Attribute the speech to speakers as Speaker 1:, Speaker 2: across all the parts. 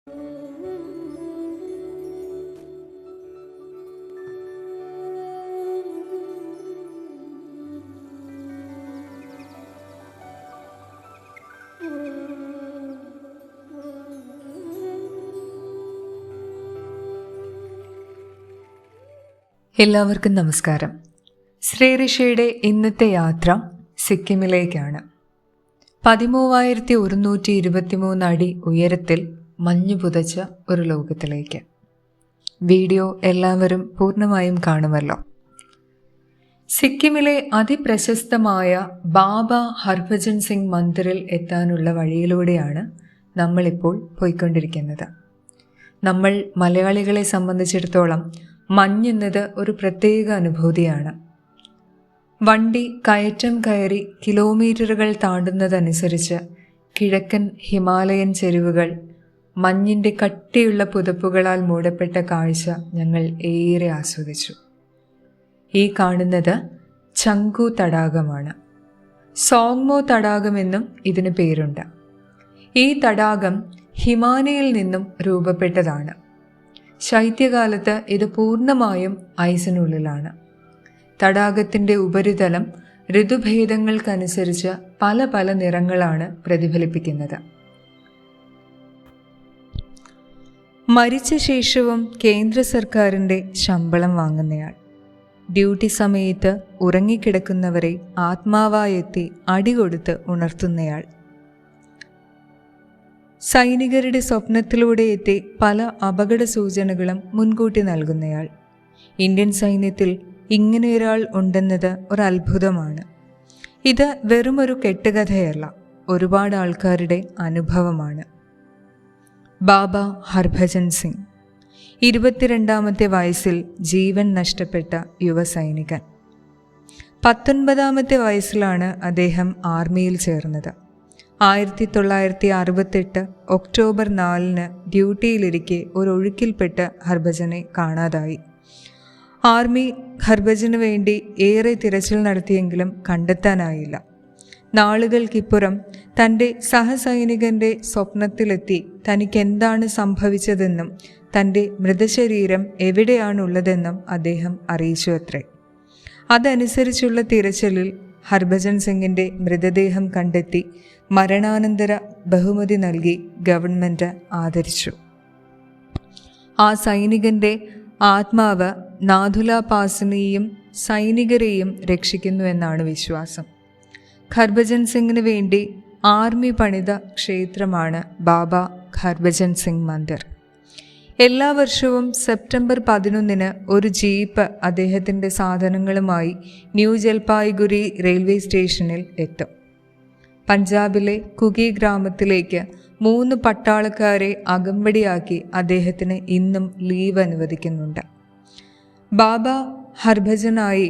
Speaker 1: എല്ലാവർക്കും നമസ്കാരം. ശ്രീഋഷിയുടെ ഇന്നത്തെ യാത്ര സിക്കിമിലേക്കാണ്. 13,123 അടി ഉയരത്തിൽ മഞ്ഞു പുതച്ച ഒരു ലോകത്തിലേക്ക്. വീഡിയോ എല്ലാവരും പൂർണ്ണമായും കാണുമല്ലോ. സിക്കിമിലെ അതിപ്രശസ്തമായ ബാബ ഹർഭജൻ സിംഗ് മന്ദിറിൽ എത്താനുള്ള വഴിയിലൂടെയാണ് നമ്മളിപ്പോൾ പോയിക്കൊണ്ടിരിക്കുന്നത്. നമ്മൾ മലയാളികളെ സംബന്ധിച്ചിടത്തോളം മഞ്ഞെന്നത് ഒരു പ്രത്യേക അനുഭൂതിയാണ്. വണ്ടി കയറ്റം കയറി കിലോമീറ്ററുകൾ താണ്ടുന്നതനുസരിച്ച് കിഴക്കൻ ഹിമാലയൻ ചെരുവുകൾ മഞ്ഞിൻ്റെ കട്ടിയുള്ള പുതപ്പുകളാൽ മൂടപ്പെട്ട കാഴ്ച ഞങ്ങൾ ഏറെ ആസ്വദിച്ചു. ഈ കാണുന്നത് ചങ്കു തടാകമാണ്. സോങ്മോ തടാകമെന്നും ഇതിന് പേരുണ്ട്. ഈ തടാകം ഹിമാലയയിൽ നിന്നും രൂപപ്പെട്ടതാണ്. ശൈത്യകാലത്ത് ഇത് പൂർണ്ണമായും ഐസിനുള്ളിലാണ്. തടാകത്തിൻ്റെ ഉപരിതലം ഋതുഭേദങ്ങൾക്കനുസരിച്ച് പല പല നിറങ്ങളാണ് പ്രതിഫലിപ്പിക്കുന്നത്. മരിച്ച ശേഷവും കേന്ദ്ര സർക്കാരിൻ്റെ ശമ്പളം വാങ്ങുന്നയാൾ, ഡ്യൂട്ടി സമയത്ത് ഉറങ്ങിക്കിടക്കുന്നവരെ ആത്മാവായെത്തി അടികൊടുത്ത് ഉണർത്തുന്നയാൾ, സൈനികരുടെ സ്വപ്നത്തിലൂടെ എത്തി പല അപകട സൂചനകളും മുൻകൂട്ടി നൽകുന്നയാൾ. ഇന്ത്യൻ സൈന്യത്തിൽ ഇങ്ങനെയൊരാൾ ഉണ്ടെന്നത് ഒരു അത്ഭുതമാണ്. ഇത് വെറുമൊരു കെട്ടുകഥയല്ല, ഒരുപാട് ആൾക്കാരുടെ അനുഭവമാണ്. ബാബ ഹർഭജൻ സിംഗ് 22ാമത്തെ വയസ്സിൽ ജീവൻ നഷ്ടപ്പെട്ട യുവസൈനികൻ. 19ാമത്തെ വയസ്സിലാണ് അദ്ദേഹം ആർമിയിൽ ചേർന്നത്. 1968 ഒക്ടോബർ 4 ഡ്യൂട്ടിയിലിരിക്കെ ഒരു ഒഴുക്കിൽപ്പെട്ട് ഹർഭജനെ കാണാതായി. ആർമി ഹർഭജന് വേണ്ടി ഏറെ തിരച്ചിൽ നടത്തിയെങ്കിലും കണ്ടെത്താനായില്ല. നാളുകൾക്കിപ്പുറം തൻ്റെ സഹസൈനികൻ്റെ സ്വപ്നത്തിലെത്തി തനിക്കെന്താണ് സംഭവിച്ചതെന്നും തൻ്റെ മൃതശരീരം എവിടെയാണുള്ളതെന്നും അദ്ദേഹം അറിയിച്ചു അത്രേ. അതനുസരിച്ചുള്ള തിരച്ചിലിൽ ഹർഭജൻ സിംഗിൻ്റെ മൃതദേഹം കണ്ടെത്തി മരണാനന്തര ബഹുമതി നൽകി ഗവൺമെൻറ് ആദരിച്ചു. ആ സൈനികൻ്റെ ആത്മാവ് നാഥുല പാസിനെയും സൈനികരെയും രക്ഷിക്കുന്നുവെന്നാണ് വിശ്വാസം. ഹർഭജൻ സിംഗിന് വേണ്ടി ആർമി പണിത ക്ഷേത്രമാണ് ബാബ ഹർഭജൻ സിംഗ് മന്ദിർ. എല്ലാ വർഷവും സെപ്റ്റംബർ 11 ഒരു ജീപ്പ് അദ്ദേഹത്തിൻ്റെ സാധനങ്ങളുമായി ന്യൂ ജൽപായ്ഗുരി റെയിൽവേ സ്റ്റേഷനിൽ എത്തും. പഞ്ചാബിലെ കുകി ഗ്രാമത്തിലേക്ക് 3 പട്ടാളക്കാരെ അകമ്പടിയാക്കി അദ്ദേഹത്തിന് ഇന്നും ലീവ് അനുവദിക്കുന്നുണ്ട്. ബാബ ഹർഭജനായി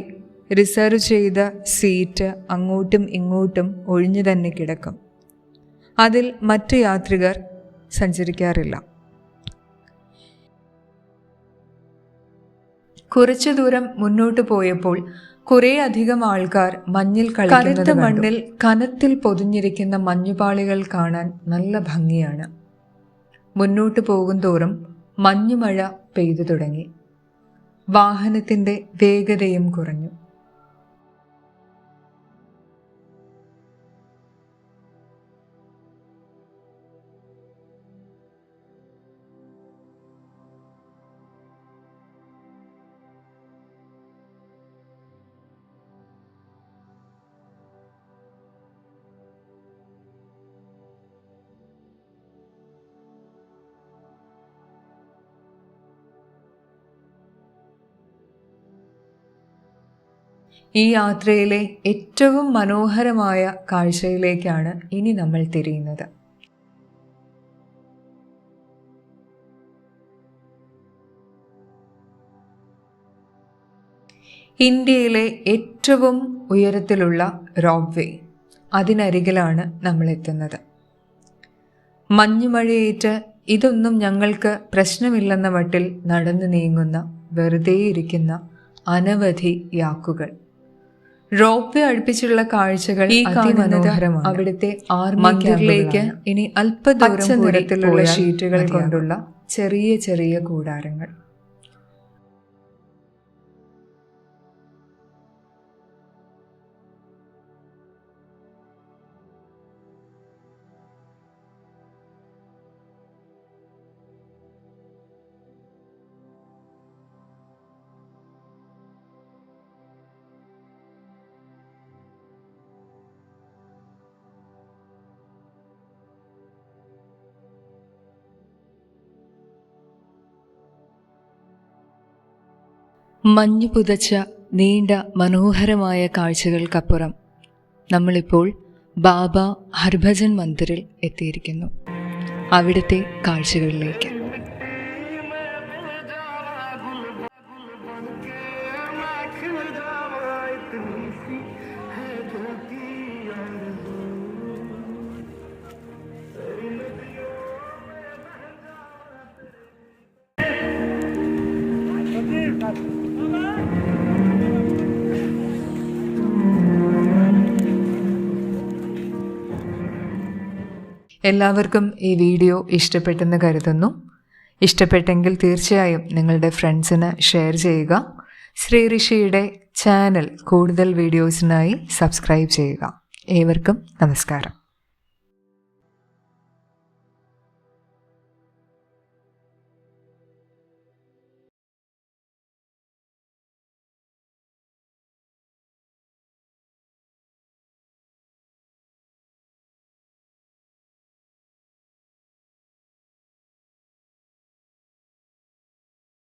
Speaker 1: റിസർവ് ചെയ്ത സീറ്റ് അങ്ങോട്ടും ഇങ്ങോട്ടും ഒഴിഞ്ഞു തന്നെ കിടക്കും. അതിൽ മറ്റു യാത്രികർ സഞ്ചരിക്കാറില്ല. കുറച്ചു ദൂരം മുന്നോട്ട് പോയപ്പോൾ കുറേ അധികം ആൾക്കാർ മഞ്ഞിൽ കളിക്കുന്നത്. മണ്ണിൽ കനത്തിൽ പൊതിഞ്ഞിരിക്കുന്ന മഞ്ഞുപാളികൾ കാണാൻ നല്ല ഭംഗിയാണ്. മുന്നോട്ട് പോകുന്തോറും മഞ്ഞുമഴ പെയ്തു തുടങ്ങി. വാഹനത്തിൻ്റെ വേഗതയും കുറഞ്ഞു. ഈ യാത്രയിലെ ഏറ്റവും മനോഹരമായ കാഴ്ചയിലേക്കാണ് ഇനി നമ്മൾ തിരിയുന്നത്. ഇന്ത്യയിലെ ഏറ്റവും ഉയരത്തിലുള്ള റോപ്പ് വേ, അതിനരികിലാണ് നമ്മൾ എത്തുന്നത്. മഞ്ഞുമഴയേറ്റ് ഇതൊന്നും ഞങ്ങൾക്ക് പ്രശ്നമില്ലെന്ന മട്ടിൽ നടന്നു നീങ്ങുന്ന വെറുതെ ഇരിക്കുന്ന അനവധി യാക്കുകൾ. റോപ്പ് അടുപ്പിച്ചുള്ള കാഴ്ചകൾ
Speaker 2: ഈ
Speaker 1: അതിമനോഹരമാണ്.
Speaker 2: അവിടുത്തെ
Speaker 1: മന്ദിറിലേക്ക് ഇനി അല്പദൂരം നിറത്തിലുള്ള ഷീറ്റുകൾ
Speaker 2: മതിയാകും.
Speaker 1: കൊണ്ടുള്ള ചെറിയ ചെറിയ കൂടാരങ്ങൾ.
Speaker 2: മഞ്ഞു പുതച്ച നീണ്ട മനോഹരമായ കാഴ്ചകൾക്കപ്പുറം നമ്മളിപ്പോൾ ബാബ ഹർഭജൻ മന്ദിറിൽ എത്തിയിരിക്കുന്നു. അവിടുത്തെ കാഴ്ചകളിലേക്ക്.
Speaker 1: എല്ലാവർക്കും ഈ വീഡിയോ ഇഷ്ടപ്പെട്ടെന്ന് കരുതുന്നു. ഇഷ്ടപ്പെട്ടെങ്കിൽ തീർച്ചയായും നിങ്ങളുടെ ഫ്രണ്ട്സിന് ഷെയർ ചെയ്യുക. ശ്രീ ഋഷിയുടെ ചാനൽ കൂടുതൽ വീഡിയോസിനായി സബ്സ്ക്രൈബ് ചെയ്യുക. ഏവർക്കും നമസ്കാരം.